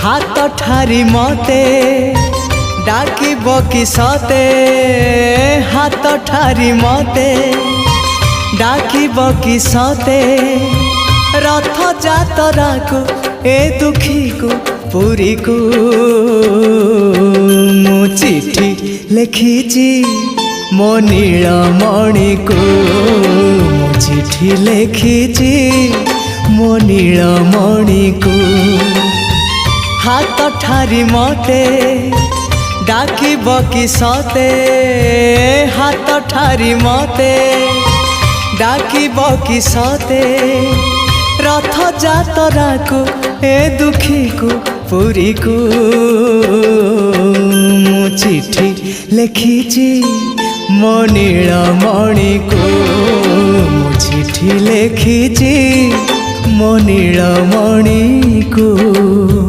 हाथ ठारी मते डाकिब कि सते हाथ ठारी मते डाकिब कि सते रथ जातरा को ए दुखी को पुरी को मु चिठी लिखिची मो नीलमणि को मु चिठी लिखिची मो नीलमणि को हाथ ठारी मते डाकिब कि सते हाथ ठारी मते डाकिब कि सते रथ जातरा को ए दुखी को पुरी को मु चिठी लिखिची मो नीलमणि को मु चिठी लिखिची मो नीलमणि को।